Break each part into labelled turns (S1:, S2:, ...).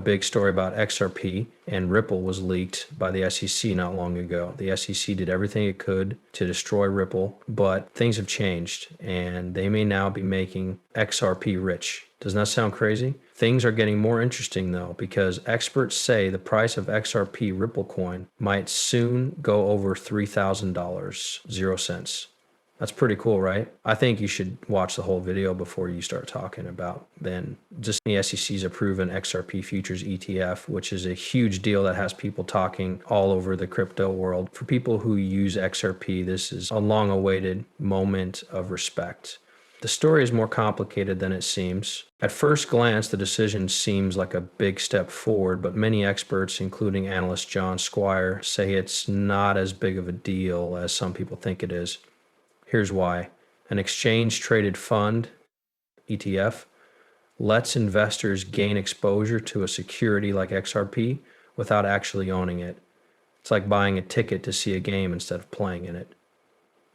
S1: big story about XRP, and Ripple was leaked by the SEC not long ago. The SEC did everything it could to destroy Ripple, but things have changed and they may now be making XRP rich. Doesn't that sound crazy? Things are getting more interesting though, because experts say the price of XRP Ripple coin might soon go over $3,000, 0 cents. That's pretty cool, right? I think you should watch the whole video before you start talking about then. Just the SEC's approved an XRP futures ETF, which is a huge deal that has people talking all over the crypto world. For people who use XRP, this is a long-awaited moment of respect. The story is more complicated than it seems. At first glance, the decision seems like a big step forward, but many experts, including analyst John Squire, say it's not as big of a deal as some people think it is. Here's why. An exchange-traded fund, ETF, lets investors gain exposure to a security like XRP without actually owning it. It's like buying a ticket to see a game instead of playing in it.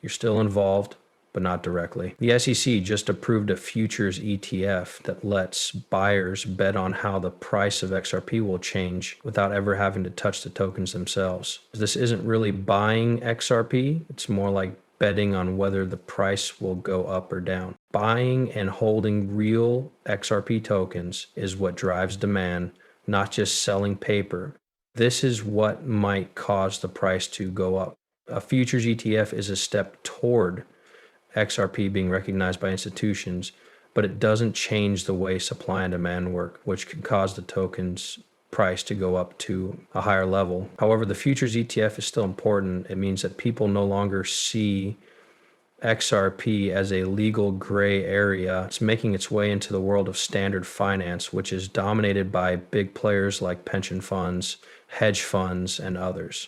S1: You're still involved, but not directly. The SEC just approved a futures ETF that lets buyers bet on how the price of XRP will change without ever having to touch the tokens themselves. This isn't really buying XRP, it's more like betting on whether the price will go up or down. Buying and holding real XRP tokens is what drives demand, not just selling paper. This is what might cause the price to go up. A futures ETF is a step toward XRP being recognized by institutions, but it doesn't change the way supply and demand work, which can cause the token's price to go up to a higher level. However, the futures ETF is still important. It means that people no longer see XRP as a legal gray area. It's making its way into the world of standard finance, which is dominated by big players like pension funds, hedge funds, and others.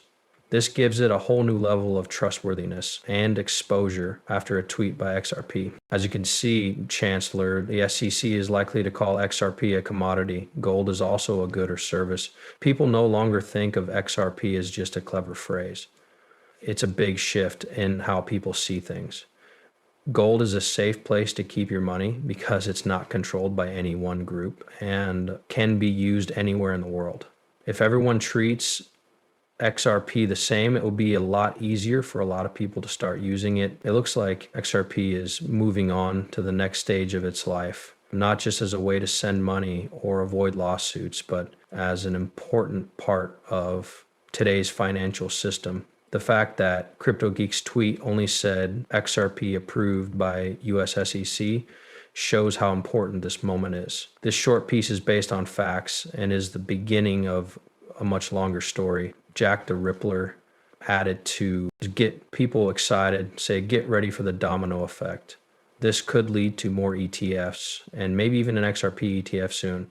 S1: This gives it a whole new level of trustworthiness and exposure after a tweet by XRP. As you can see, Chancellor, the SEC is likely to call XRP a commodity. Gold is also a good or service. People no longer think of XRP as just a clever phrase. It's a big shift in how people see things. Gold is a safe place to keep your money because it's not controlled by any one group and can be used anywhere in the world. If everyone treats XRP the same, it will be a lot easier for a lot of people to start using it. It looks like XRP is moving on to the next stage of its life, not just as a way to send money or avoid lawsuits, but as an important part of today's financial system. The fact that CryptoGeek's tweet only said XRP approved by US SEC shows how important this moment is. This short piece is based on facts and is the beginning of a much longer story. Jack the Rippler added to get people excited, say get ready for the domino effect. This could lead to more ETFs and maybe even an XRP ETF soon.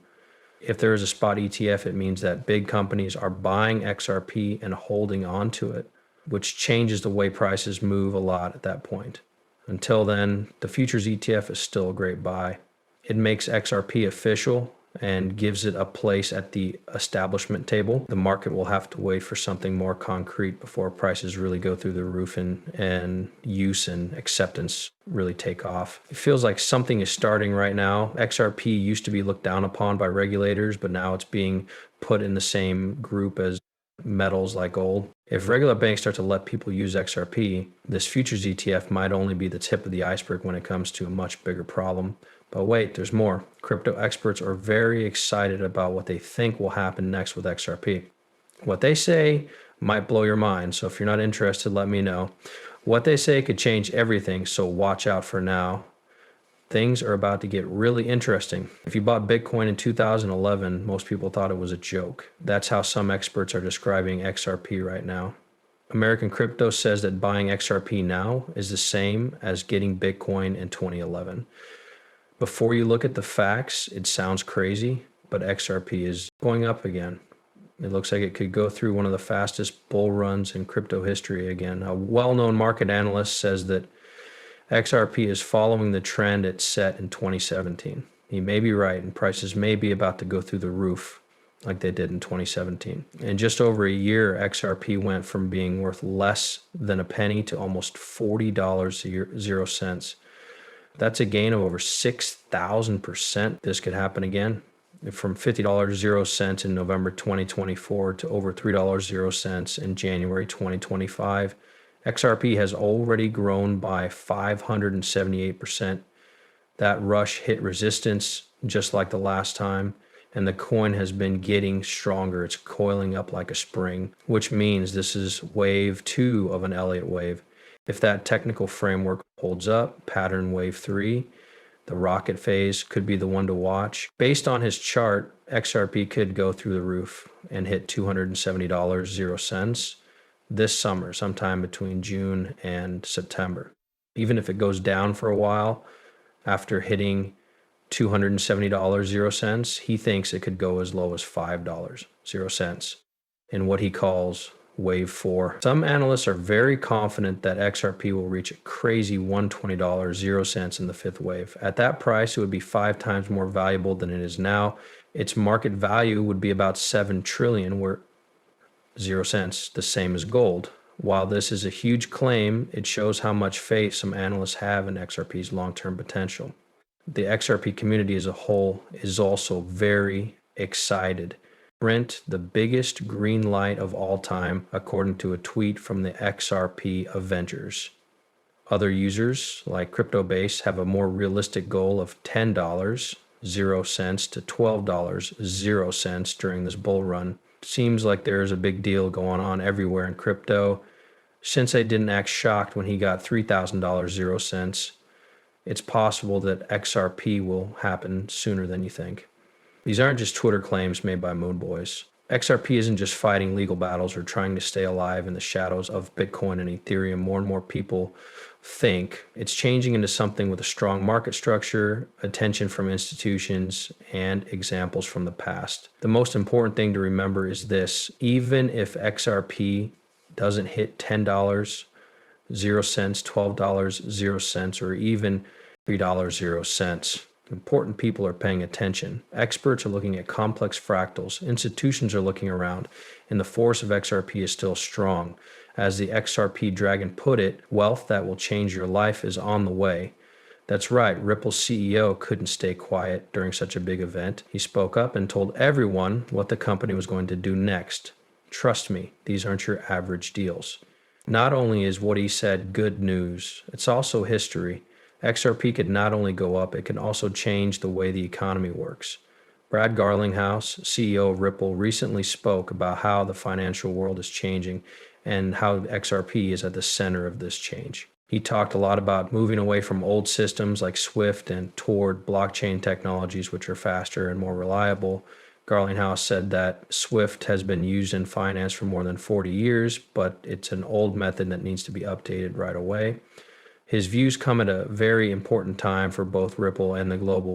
S1: If there is a spot ETF, it means that big companies are buying XRP and holding on to it, which changes the way prices move a lot at that point. Until then, the futures ETF is still a great buy. It makes XRP official and gives it a place at the establishment table. The market will have to wait for something more concrete before prices really go through the roof and use and acceptance really take off. It feels like something is starting right now. XRP used to be looked down upon by regulators, but now it's being put in the same group as metals like gold. If regular banks start to let people use XRP, this futures ETF might only be the tip of the iceberg when it comes to a much bigger problem. But wait, there's more. Crypto experts are very excited about what they think will happen next with XRP. What they say might blow your mind, so if you're not interested, let me know. What they say could change everything, so watch out for now. Things are about to get really interesting. If you bought Bitcoin in 2011, most people thought it was a joke. That's how some experts are describing XRP right now. American Crypto says that buying XRP now is the same as getting Bitcoin in 2011. Before you look at the facts, it sounds crazy, but XRP is going up again. It looks like it could go through one of the fastest bull runs in crypto history again. A well-known market analyst says that XRP is following the trend it set in 2017. He may be right, and prices may be about to go through the roof like they did in 2017. In just over a year, XRP went from being worth less than a penny to almost $40, 0 cents. That's a gain of over 6,000%. This could happen again. from $50.00 in November 2024 to over $3.00 in January 2025. XRP has already grown by 578%. That rush hit resistance just like the last time, and the coin has been getting stronger. It's coiling up like a spring, which means this is wave 2 of an Elliott wave. If that technical framework holds up, pattern wave 3, the rocket phase could be the one to watch. Based on his chart, XRP could go through the roof and hit $270.00 this summer, sometime between June and September. Even if it goes down for a while after hitting $270.00, he thinks it could go as low as $5.00 in what he calls wave 4. Some analysts are very confident that XRP will reach a crazy $120.00 in the fifth wave. At that price, it would be 5 times more valuable than it is now. Its market value would be about 7 trillion, where 0 cents, the same as gold. While this is a huge claim, it shows how much faith some analysts have in XRP's long-term potential. The XRP community as a whole is also very excited. Brent, the biggest green light of all time, according to a tweet from the XRP Avengers. Other users, like CryptoBase, have a more realistic goal of $10.00 to $12.00 during this bull run. Seems like there's a big deal going on everywhere in crypto. Since I didn't act shocked when he got $3,000.00, it's possible that XRP will happen sooner than you think. These aren't just Twitter claims made by Moon Boys. XRP isn't just fighting legal battles or trying to stay alive in the shadows of Bitcoin and Ethereum. More and more people think it's changing into something with a strong market structure, attention from institutions, and examples from the past. The most important thing to remember is this: even if XRP doesn't hit $10.00, $12.00, or even $3.00, important people are paying attention. Experts are looking at complex fractals. Institutions are looking around, and the force of XRP is still strong. As the XRP dragon put it, wealth that will change your life is on the way. That's right, Ripple's CEO couldn't stay quiet during such a big event. He spoke up and told everyone what the company was going to do next. Trust me, these aren't your average deals. Not only is what he said good news, it's also history. XRP could not only go up, it can also change the way the economy works. Brad Garlinghouse, CEO of Ripple, recently spoke about how the financial world is changing and how XRP is at the center of this change. He talked a lot about moving away from old systems like Swift and toward blockchain technologies, which are faster and more reliable. Garlinghouse said that Swift has been used in finance for more than 40 years, but it's an old method that needs to be updated right away. His views come at a very important time for both Ripple and the global